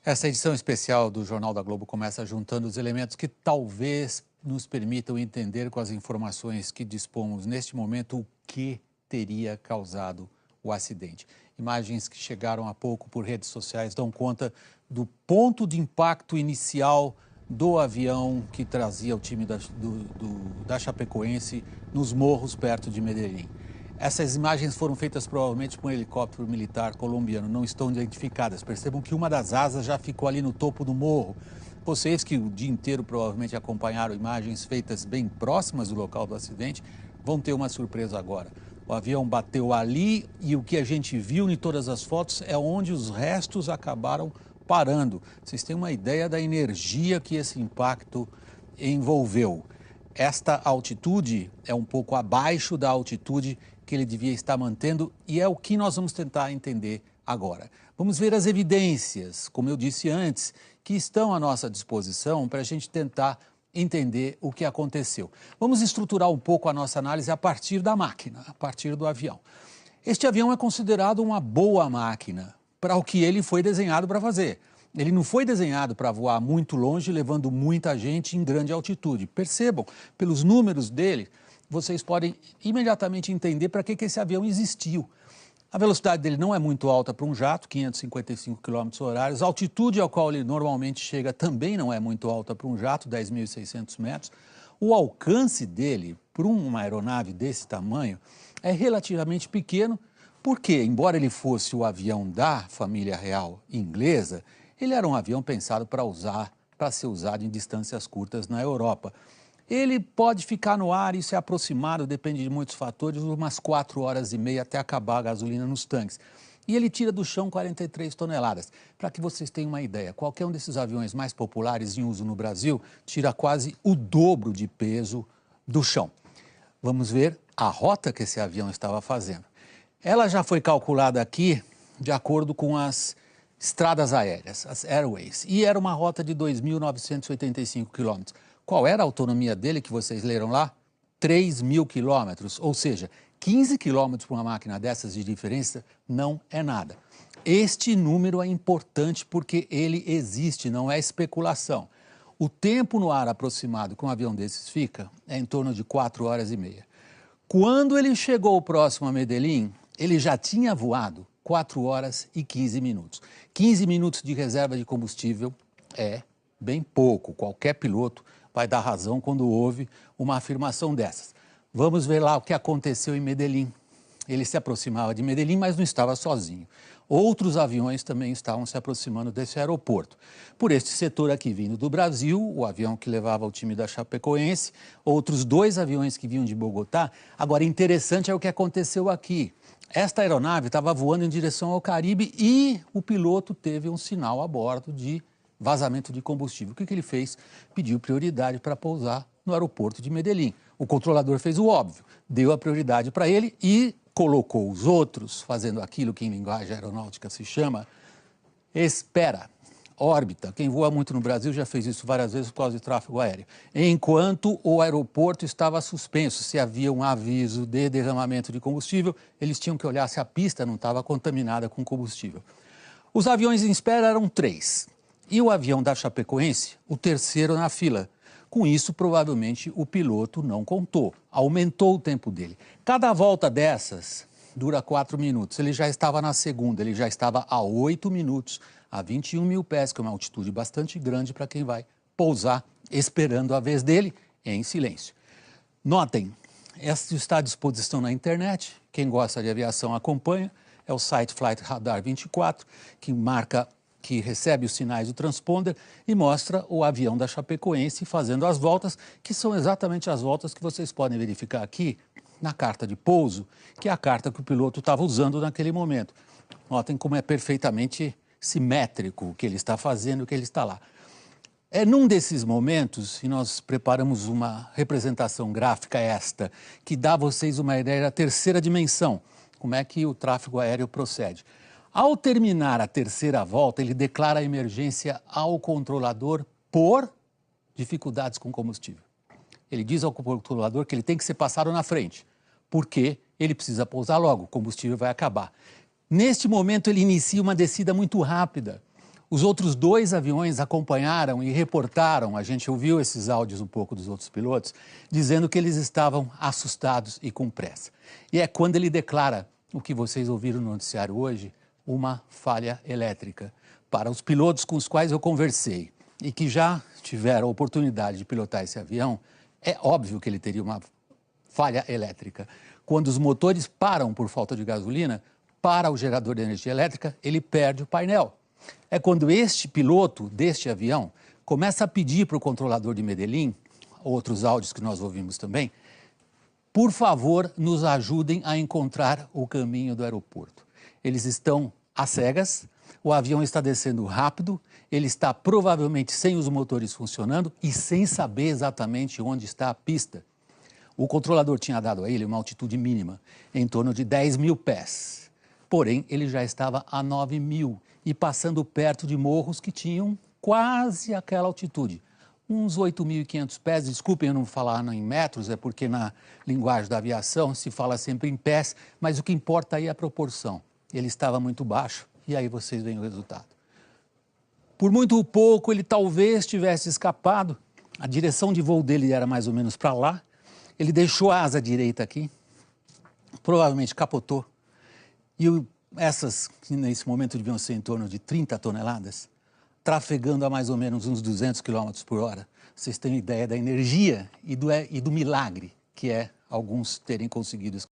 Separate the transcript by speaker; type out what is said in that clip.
Speaker 1: Essa edição especial do Jornal da Globo começa juntando os elementos que talvez nos permitam entender com as informações que dispomos neste momento o que teria causado o acidente. Imagens que chegaram há pouco por redes sociais dão conta do ponto de impacto inicial do avião que trazia o time da Chapecoense nos morros perto de Medellín. Essas imagens foram feitas provavelmente por um helicóptero militar colombiano, não estão identificadas. Percebam que uma das asas já ficou ali no topo do morro. Vocês que o dia inteiro provavelmente acompanharam imagens feitas bem próximas do local do acidente, vão ter uma surpresa agora. O avião bateu ali e o que a gente viu em todas as fotos é onde os restos acabaram parando. Vocês têm uma ideia da energia que esse impacto envolveu. Esta altitude é um pouco abaixo da altitude que ele devia estar mantendo e é o que nós vamos tentar entender agora. Vamos ver as evidências, como eu disse antes, que estão à nossa disposição para a gente tentar entender o que aconteceu. Vamos estruturar um pouco a nossa análise a partir da máquina, a partir do avião. Este avião é considerado uma boa máquina para o que ele foi desenhado para fazer. Ele não foi desenhado para voar muito longe, levando muita gente em grande altitude. Percebam, pelos números dele, vocês podem imediatamente entender para que esse avião existiu. A velocidade dele não é muito alta para um jato, 555 km/h. A altitude ao qual ele normalmente chega também não é muito alta para um jato, 10.600 metros. O alcance dele, para uma aeronave desse tamanho, é relativamente pequeno, porque, embora ele fosse o avião da família real inglesa, ele era um avião pensado para ser usado em distâncias curtas na Europa. Ele pode ficar no ar e se aproximar, depende de muitos fatores, umas 4 horas e meia até acabar a gasolina nos tanques. E ele tira do chão 43 toneladas. Para que vocês tenham uma ideia, qualquer um desses aviões mais populares em uso no Brasil tira quase o dobro de peso do chão. Vamos ver a rota que esse avião estava fazendo. Ela já foi calculada aqui de acordo com as estradas aéreas, as airways, e era uma rota de 2.985 quilômetros. Qual era a autonomia dele que vocês leram lá? 3.000 quilômetros, ou seja, 15 quilômetros para uma máquina dessas de diferença não é nada. Este número é importante porque ele existe, não é especulação. O tempo no ar aproximado que um avião desses fica é em torno de 4 horas e meia. Quando ele chegou próximo a Medellín, ele já tinha voado 4 horas e 15 minutos. 15 minutos de reserva de combustível é bem pouco. Qualquer piloto vai dar razão quando ouve uma afirmação dessas. Vamos ver lá o que aconteceu em Medellín. Ele se aproximava de Medellín, mas não estava sozinho. Outros aviões também estavam se aproximando desse aeroporto. Por este setor aqui vindo do Brasil, o avião que levava o time da Chapecoense, outros 2 aviões que vinham de Bogotá. Agora, interessante é o que aconteceu aqui. Esta aeronave estava voando em direção ao Caribe e o piloto teve um sinal a bordo de vazamento de combustível. O que ele fez? Pediu prioridade para pousar no aeroporto de Medellín. O controlador fez o óbvio, deu a prioridade para ele e colocou os outros, fazendo aquilo que em linguagem aeronáutica se chama espera, órbita. Quem voa muito no Brasil já fez isso várias vezes por causa de tráfego aéreo. Enquanto o aeroporto estava suspenso, se havia um aviso de derramamento de combustível, eles tinham que olhar se a pista não estava contaminada com combustível. Os aviões em espera eram 3. E o avião da Chapecoense, o terceiro na fila. Com isso, provavelmente, o piloto não contou, aumentou o tempo dele. Cada volta dessas dura 4 minutos. Ele já estava na segunda, ele já estava a 8 minutos, a 21.000 pés, que é uma altitude bastante grande para quem vai pousar, esperando a vez dele em silêncio. Notem, essa está à disposição na internet, quem gosta de aviação acompanha, é o site Flight Radar 24, que recebe os sinais do transponder e mostra o avião da Chapecoense fazendo as voltas, que são exatamente as voltas que vocês podem verificar aqui na carta de pouso, que é a carta que o piloto estava usando naquele momento. Notem como é perfeitamente simétrico o que ele está fazendo, o que ele está lá. É num desses momentos, e nós preparamos uma representação gráfica esta, que dá a vocês uma ideia da terceira dimensão, como é que o tráfego aéreo procede. Ao terminar a terceira volta, ele declara a emergência ao controlador por dificuldades com combustível. Ele diz ao controlador que ele tem que ser passado na frente, porque ele precisa pousar logo, o combustível vai acabar. Neste momento, ele inicia uma descida muito rápida. Os outros 2 aviões acompanharam e reportaram, a gente ouviu esses áudios um pouco dos outros pilotos, dizendo que eles estavam assustados e com pressa. E é quando ele declara, o que vocês ouviram no noticiário hoje, uma falha elétrica. Para os pilotos com os quais eu conversei e que já tiveram a oportunidade de pilotar esse avião, é óbvio que ele teria uma falha elétrica. Quando os motores param por falta de gasolina, para o gerador de energia elétrica, ele perde o painel. É quando este piloto deste avião começa a pedir para o controlador de Medellín, outros áudios que nós ouvimos também, por favor, nos ajudem a encontrar o caminho do aeroporto. Eles estão às cegas, o avião está descendo rápido, ele está provavelmente sem os motores funcionando e sem saber exatamente onde está a pista. O controlador tinha dado a ele uma altitude mínima, em torno de 10.000 pés. Porém, ele já estava a 9.000 e passando perto de morros que tinham quase aquela altitude. Uns 8.500 pés, desculpem eu não falar em metros, é porque na linguagem da aviação se fala sempre em pés, mas o que importa aí é a proporção. Ele estava muito baixo e aí vocês veem o resultado. Por muito pouco ele talvez tivesse escapado, a direção de voo dele era mais ou menos para lá, ele deixou a asa direita aqui, provavelmente capotou, e essas, que nesse momento deviam ser em torno de 30 toneladas, trafegando a mais ou menos uns 200 km por hora. Vocês têm ideia da energia e do milagre que é alguns terem conseguido escapar.